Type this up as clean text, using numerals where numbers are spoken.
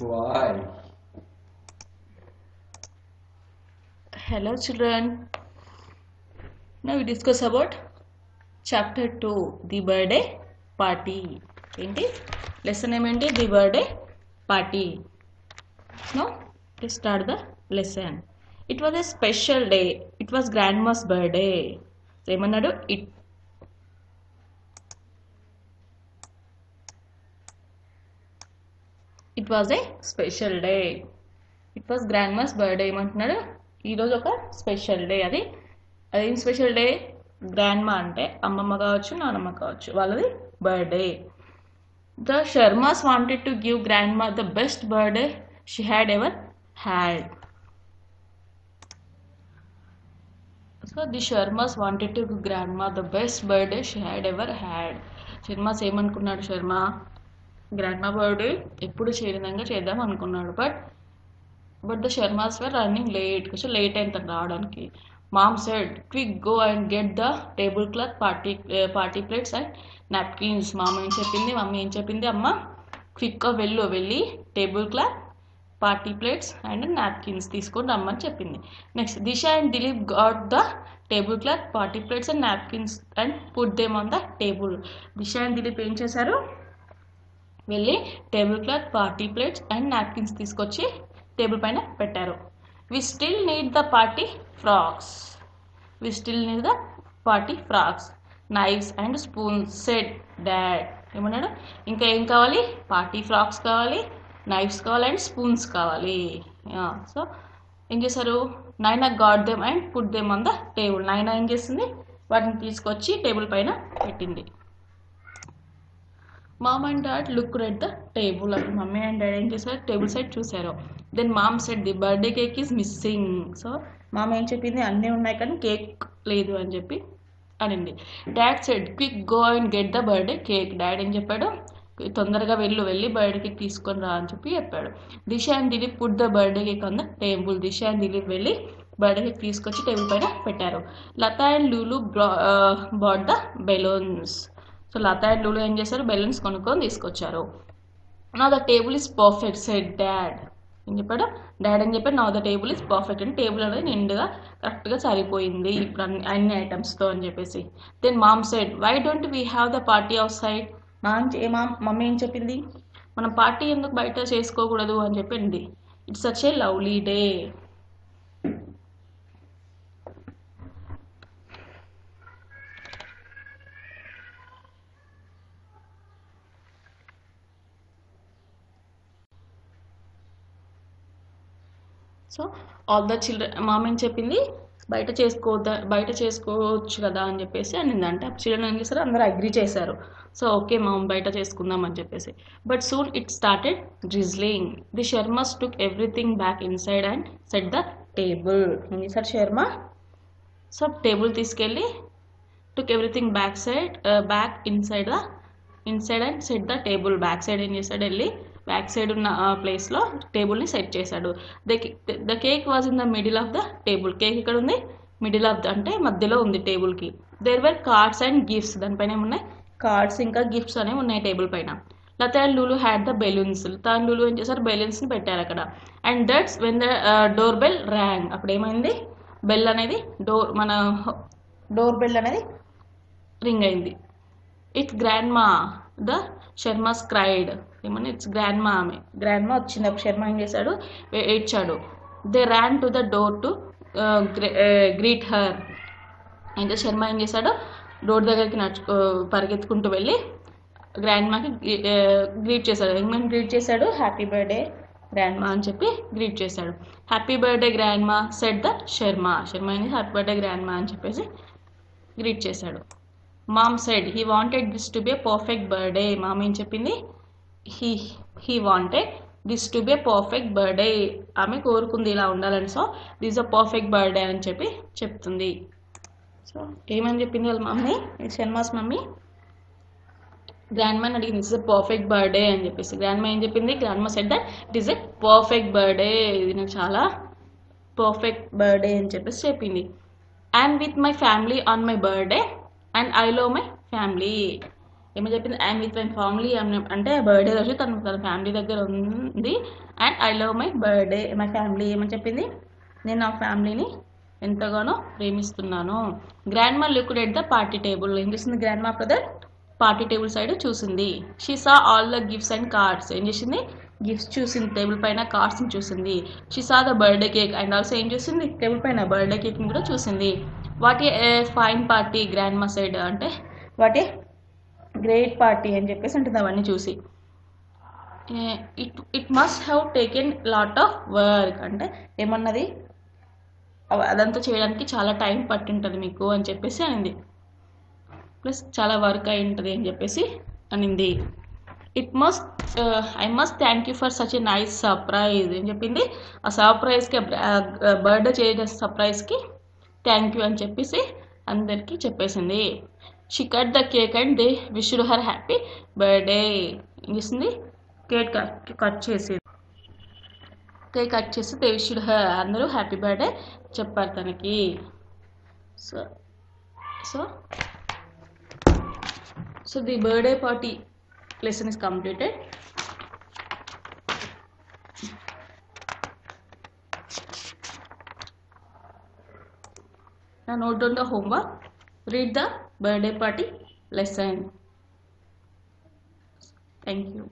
Why? Hello children. Now we discuss about chapter 2, the birthday party. ఏంటి lesson ఏమేంటి the birthday party. No let's start the lesson. It was a special day. It was grandma's birthday. ఏమన్నాడు it was a special day. It was grandma's birthday. ఏమంటున్నాడు ఈరోజు ఒక special day. అదేం special day? Grandma అంటే అమ్మమ్మ కావచ్చు నానమ్మ కావచ్చు, వాళ్ళది birthday. The Sharmas wanted to give grandma the best birthday she had ever had. So the Sharmas wanted to give grandma the best birthday she had ever had. Sharmas ఏమనుకున్నాడు? Sharma grandma birthday ఎప్పుడు చేయని విధంగా చేద్దాం అనుకున్నాడు. But the Sharmas were running late. కొంచెం late అయింది తను రావడానికి. Mom said quick go and get the table cloth, party plates and napkins. Mummy ఏం చెప్పింది? అమ్మ క్విక్గా వెళ్ళి table cloth, party plates and napkins తీసుకొని రమ్మని చెప్పింది. Next Disha and Dileep got the table cloth, party plates and napkins and put them on the table. Disha and Dileep ఏం చేశారు? వెళ్ళి table cloth, party plates and napkins తీసుకొచ్చి టేబుల్ పైన పెట్టారు. We still need the party forks, knives and spoons said dad. ఏమన్నాడు? ఇంకా ఏం కావాలి? పార్టీ ఫ్రాక్స్ కావాలి, నైఫ్స్ కావాలి అండ్ స్పూన్స్ కావాలి. సో ఏం చేశారు? Naina got them and put them on the table. Naina ఏం చేసింది? వాటిని తీసుకొచ్చి టేబుల్ పైన పెట్టింది. Mom and dad look at the table. అప్పుడు మమ్మీ అండ్ డాడీ ఏం చేశారు? టేబుల్ సైడ్ చూశారు. Then mom said the birthday cake is missing. So mom ఏం చెప్పింది? అన్నీ ఉన్నాయి కానీ కేక్ లేదు అని చెప్పి అనింది. Dad said quick go and get the birthday cake. Dad ఏం చెప్పాడు? తొందరగా వెళ్ళి బర్త్డే కేక్ తీసుకొని రా అని చెప్పాడు. Disha and Dilip put the birthday cake on the table. Disha and Dilip వెళ్ళి బర్త్డే కేక్ తీసుకొచ్చి టేబుల్ పైన పెట్టారు. Lata and Lulu bought the balloons. So Lata and Lulu ఏం చేశారు? బెలూన్స్ కొనుక్కొని తీసుకొచ్చారు. Now the table is perfect said dad. ఏం చెప్పాడు? డాడ్ అని చెప్పాడు now the table is perfect అంటే టేబుల్ అనేది నిండుగా కరెక్ట్గా సరిపోయింది ఇప్పుడు అన్ని ఐటమ్స్తో అని చెప్పేసి. Then mom said why don't we have the party outside. Mummy ఏం చెప్పింది? మనం పార్టీ ఎందుకు బయట చేసుకోకూడదు అని చెప్పింది. It's such a lovely day. So all the children మామ ఏం చెప్పింది? బయట చేసుకోవచ్చు కదా అని చెప్పేసి అనింది. అంటే చిల్డ్రన్ ఏం చేశారు? అందరూ అగ్రీ చేశారు. సో ఓకే మామ్ బయట చేసుకుందాం అని చెప్పేసి. But soon it started drizzling. The Sharmas took everything back inside and set the table. ఏం చేశారు శర్మ? సో టేబుల్ తీసుకెళ్ళి took everything back inside and set the table. Back side ఏం చేశాడు? వెళ్ళి బ్యాక్ సైడ్ ఉన్న ప్లేస్లో టేబుల్ని సెట్ చేశాడు. The cake was in the middle of the table. Cake ఇక్కడ ఉంది, మిడిల్ ఆఫ్ ద అంటే మధ్యలో ఉంది టేబుల్కి. There were cards and gifts. దానిపైన ఏమున్నాయి? కార్డ్స్ ఇంకా గిఫ్ట్స్ అనేవి ఉన్నాయి టేబుల్ పైన. Lata and Lulu had the balloons. Lata and Lulu ఏం చేశారు? బెలూన్స్ని పెట్టారు అక్కడ. And that's when the door bell rang. అప్పుడు ఏమైంది? బెల్ అనేది మన డోర్ బెల్ అనేది రింగ్ అయింది. It's grandma the Sharmas cried. ఏమన్నా ఇట్స్ గ్రాండ్మా. గ్రాండ్మా వచ్చింది. అప్పుడు శర్మ ఏం చేశాడు? ఏడ్చాడు. They ran to the door to greet her. అయితే శర్మ ఏం చేశాడు? డోర్ దగ్గరికి పరిగెత్తుకుంటూ వెళ్ళి గ్రాండ్మాకి గ్రీట్ చేశాడు. ఏమని గ్రీట్ చేశాడు? హ్యాపీ బర్త్డే గ్రాండ్మా అని చెప్పి గ్రీట్ చేశాడు. Happy birthday grandma said the Sharma. ఏంటి? హ్యాపీ బర్త్డే గ్రాండ్మా అని చెప్పేసి గ్రీట్ చేశాడు. Mom said he wanted this to be a perfect birthday. Mom ఏం చెప్పింది? He wanted this to be a perfect birthday. ఆమె కోరుకుంది ఇలా ఉండాలని. So this a perfect birthday అని చెప్తుంది. సో ఏమని చెప్పింది వాళ్ళ మమ్మీ? శర్మాస్ మమ్మీ గ్రాండ్మాని అడిగింది ఇట్స్ ఎ పర్ఫెక్ట్ బర్త్డే అని చెప్పేసి. గ్రాండ్మా ఏం చెప్పింది? Grandma said that it is a perfect birthday. ఇది నాకు చాలా పర్ఫెక్ట్ బర్త్డే అని చెప్పేసి చెప్పింది. I'm with my family on my birthday and I love my family. ఏమని చెప్పింది, ఐఎమ్ విత్ మై ఫ్యామిలీ అంటే బర్త్డే రోజు తన ఫ్యామిలీ దగ్గర ఉంది. And I love my birthday my family ఏమని చెప్పింది, నేను నా ఫ్యామిలీని ఎంతగానో ప్రేమిస్తున్నాను. గ్రాండ్ మా looked at the party table. ఏం చేసింది గ్రాండ్ మా బ్రదర్, పార్టీ టేబుల్ సైడ్ చూసింది. She saw all the gifts and cards. ఏం చేసింది, గిఫ్ట్స్ చూసింది, టేబుల్ పైన కార్డ్స్ని చూసింది. She saw the birthday cake and also ఏం చూసింది, టేబుల్ పైన బర్త్డే కేక్ని కూడా చూసింది. What a fine party grand మా సైడ్ అంటే వాట్ ఏ గ్రేట్ పార్టీ అని చెప్పేసి ఉంటుంది అవన్నీ చూసి. It must have taken lot of work అంటే ఏమన్నది, అదంతా చేయడానికి చాలా టైం పట్టి ఉంటుంది మీకు అని చెప్పేసి అనింది. ప్లస్ చాలా వర్క్ అయి ఉంటుంది అని చెప్పేసి అనింది. I must thank you for such a nice surprise. ఏం చెప్పింది, ఆ సర్ప్రైజ్కి బర్త్డే చేసే సర్ప్రైజ్కి థ్యాంక్ యూ అని చెప్పేసి అందరికీ చెప్పేసింది. She cut the cake and they wished her happy birthday. ఏం చేసింది, కేక్ కట్ చేసి దే విష్డ్ హర్, అందరూ హ్యాపీ బర్త్డే చెప్పారు తనకి. So so so the birthday party lesson is completed. Now note down the homework. Read the birthday party lesson. Thank you.